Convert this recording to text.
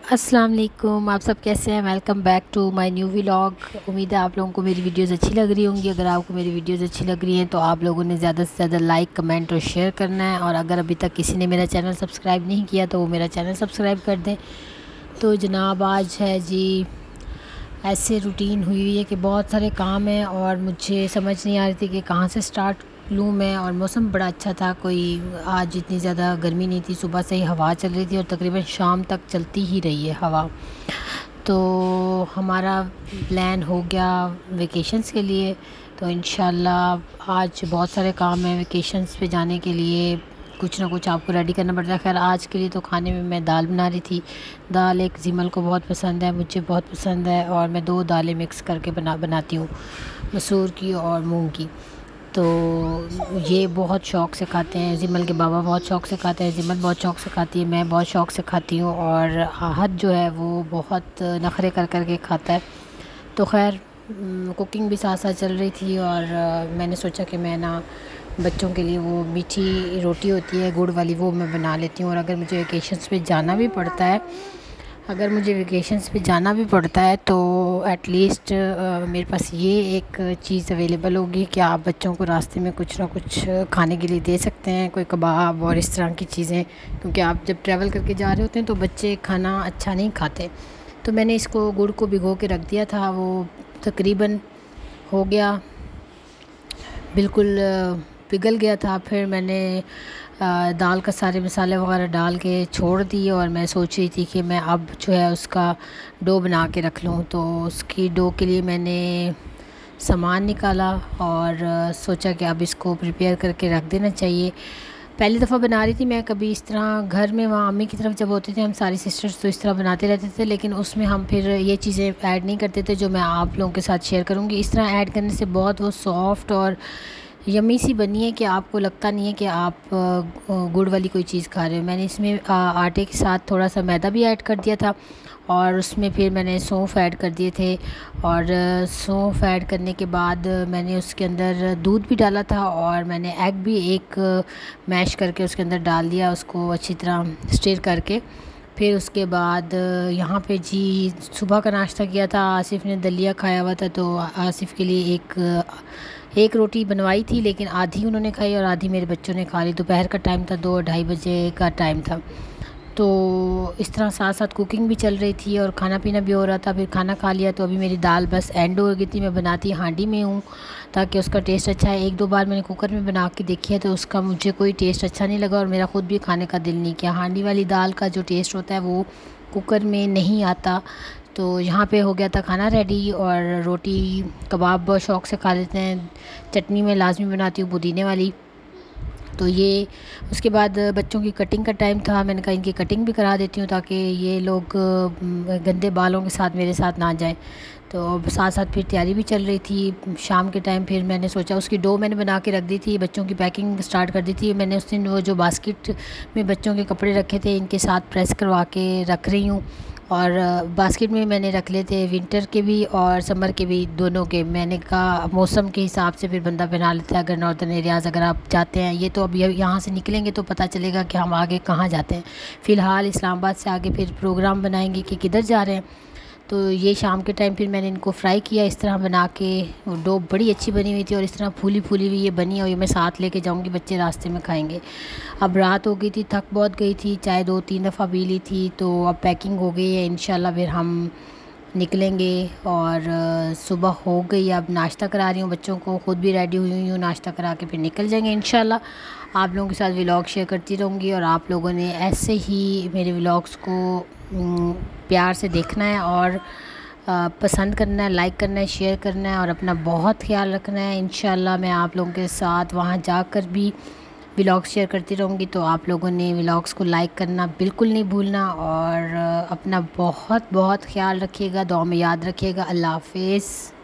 अस्सलाम वालेकुम। आप सब कैसे हैं? Welcome back to my new vlog. उम्मीद है आप लोगों को मेरी वीडियोस अच्छी लग रही होंगी। अगर आपको मेरी वीडियोस अच्छी लग रही हैं तो आप लोगों ने ज़्यादा से ज़्यादा लाइक, कमेंट और शेयर करना है। और अगर अभी तक किसी ने मेरा चैनल सब्सक्राइब नहीं किया तो वो मेरा चैनल सब्सक्राइब कर दें। तो जनाब आज है जी, ऐसे रूटीन हुई है कि बहुत सारे काम हैं और मुझे समझ नहीं आ रही थी कि कहाँ से स्टार्ट लूँ मैं। और मौसम बड़ा अच्छा था, कोई आज इतनी ज़्यादा गर्मी नहीं थी। सुबह से ही हवा चल रही थी और तकरीबन शाम तक चलती ही रही है हवा। तो हमारा प्लान हो गया वेकेशंस के लिए। तो इंशाल्लाह आज बहुत सारे काम हैं वेकेशंस पे जाने के लिए। कुछ ना कुछ आपको रेडी करना पड़ता है। खैर आज के लिए तो खाने में मैं दाल बना रही थी। दाल एक जिमल को बहुत पसंद है, मुझे बहुत पसंद है और मैं दो दालें मिक्स करके बनाती हूँ, मसूर की और मूंग की। तो ये बहुत शौक़ से खाते हैं। जिमल के बाबा बहुत शौक़ से खाते हैं, जिमल बहुत शौक़ से खाती है, मैं बहुत शौक़ से खाती हूँ और आहद जो है वो बहुत नखरे कर के खाता है। तो खैर कुकिंग भी साथ साथ चल रही थी और मैंने सोचा कि मैं ना बच्चों के लिए वो मीठी रोटी होती है गुड़ वाली, वो मैं बना लेती हूँ। और अगर मुझे वेकेशंस पे जाना भी पड़ता है तो एटलीस्ट मेरे पास ये एक चीज़ अवेलेबल होगी कि आप बच्चों को रास्ते में कुछ ना कुछ खाने के लिए दे सकते हैं, कोई कबाब और इस तरह की चीज़ें। क्योंकि आप जब ट्रैवल करके जा रहे होते हैं तो बच्चे खाना अच्छा नहीं खाते। तो मैंने इसको गुड़ को भिगो के रख दिया था, वो तकरीबन हो गया, बिल्कुल पिघल गया था। फिर मैंने दाल का सारे मसाले वगैरह डाल के छोड़ दिए और मैं सोच रही थी कि मैं अब जो है उसका डो बना के रख लूँ। तो उसकी डो के लिए मैंने सामान निकाला और सोचा कि अब इसको प्रिपेयर करके रख देना चाहिए। पहली दफ़ा बना रही थी मैं, कभी इस तरह घर में वहाँ अम्मी की तरफ जब होते थे हम सारी सिस्टर्स तो इस तरह बनाते रहते थे, लेकिन उसमें हम फिर ये चीज़ें ऐड नहीं करते थे जो मैं आप लोगों के साथ शेयर करूँगी। इस तरह ऐड करने से बहुत वो सॉफ़्ट और यम्मी सी बनी है कि आपको लगता नहीं है कि आप गुड़ वाली कोई चीज़ खा रहे हो। मैंने इसमें आटे के साथ थोड़ा सा मैदा भी ऐड कर दिया था और उसमें फिर मैंने सौंफ ऐड कर दिए थे। और सौंफ ऐड करने के बाद मैंने उसके अंदर दूध भी डाला था और मैंने एग भी एक मैश करके उसके अंदर डाल दिया, उसको अच्छी तरह स्टिर करके। फिर उसके बाद यहाँ पे जी सुबह का नाश्ता किया था। आसिफ़ ने दलिया खाया हुआ था तो आसिफ़ के लिए एक रोटी बनवाई थी, लेकिन आधी उन्होंने खाई और आधी मेरे बच्चों ने खा ली। दोपहर का टाइम था, 2-2:30 बजे का टाइम था। तो इस तरह साथ साथ कुकिंग भी चल रही थी और खाना पीना भी हो रहा था। फिर खाना खा लिया तो अभी मेरी दाल बस एंड हो गई थी। मैं बनाती हांडी में हूँ ताकि उसका टेस्ट अच्छा है। 1-2 बार मैंने कुकर में बना के देखी है तो उसका मुझे कोई टेस्ट अच्छा नहीं लगा और मेरा ख़ुद भी खाने का दिल नहीं किया। हांडी वाली दाल का जो टेस्ट होता है वो कुकर में नहीं आता। तो यहाँ पे हो गया था खाना रेडी और रोटी कबाब बहुत शौक़ से खा लेते हैं। चटनी मैं लाजमी बनाती हूँ पुदीने वाली। तो ये उसके बाद बच्चों की कटिंग का टाइम था, मैंने कहा इनकी कटिंग भी करा देती हूँ ताकि ये लोग गंदे बालों के साथ मेरे साथ ना जाएं। तो साथ साथ फिर तैयारी भी चल रही थी शाम के टाइम। फिर मैंने सोचा उसकी डो मैंने बना के रख दी थी, बच्चों की पैकिंग स्टार्ट कर दी थी। मैंने उस दिन वो जो बास्केट में बच्चों के कपड़े रखे थे इनके साथ प्रेस करवा के रख रही हूँ। और बास्केट में मैंने रख लिए थे विंटर के भी और समर के भी, दोनों के। मैंने कहा मौसम के हिसाब से फिर बंदा पहना लेता है। अगर नॉर्दर्न एरियाज़ अगर आप जाते हैं, ये तो अब यहाँ से निकलेंगे तो पता चलेगा कि हम आगे कहाँ जाते हैं। फ़िलहाल इस्लामाबाद से आगे फिर प्रोग्राम बनाएंगे कि किधर जा रहे हैं। तो ये शाम के टाइम फिर मैंने इनको फ्राई किया इस तरह बना के। डो बड़ी अच्छी बनी हुई थी और इस तरह फूली फूली हुई ये बनी और ये मैं साथ लेके जाऊंगी, बच्चे रास्ते में खाएंगे। अब रात हो गई थी, थक बहुत गई थी, चाय 2-3 दफ़ा पी ली थी। तो अब पैकिंग हो गई है, इंशाल्लाह फिर हम निकलेंगे। और सुबह हो गई, अब नाश्ता करा रही हूँ बच्चों को, ख़ुद भी रेडी हुई हूँ, नाश्ता करा के फिर निकल जाएंगे इंशाल्लाह। आप लोगों के साथ व्लॉग शेयर करती रहूँगी और आप लोगों ने ऐसे ही मेरे व्लॉग्स को प्यार से देखना है और पसंद करना है, लाइक करना है, शेयर करना है और अपना बहुत ख्याल रखना है। इंशाल्लाह मैं आप लोगों के साथ वहाँ जाकर भी व्लॉग्स शेयर करती रहूँगी। तो आप लोगों ने व्लॉग्स को लाइक करना बिल्कुल नहीं भूलना और अपना बहुत बहुत ख्याल रखिएगा, दुआ में याद रखिएगा। अल्लाह हाफ़िज़।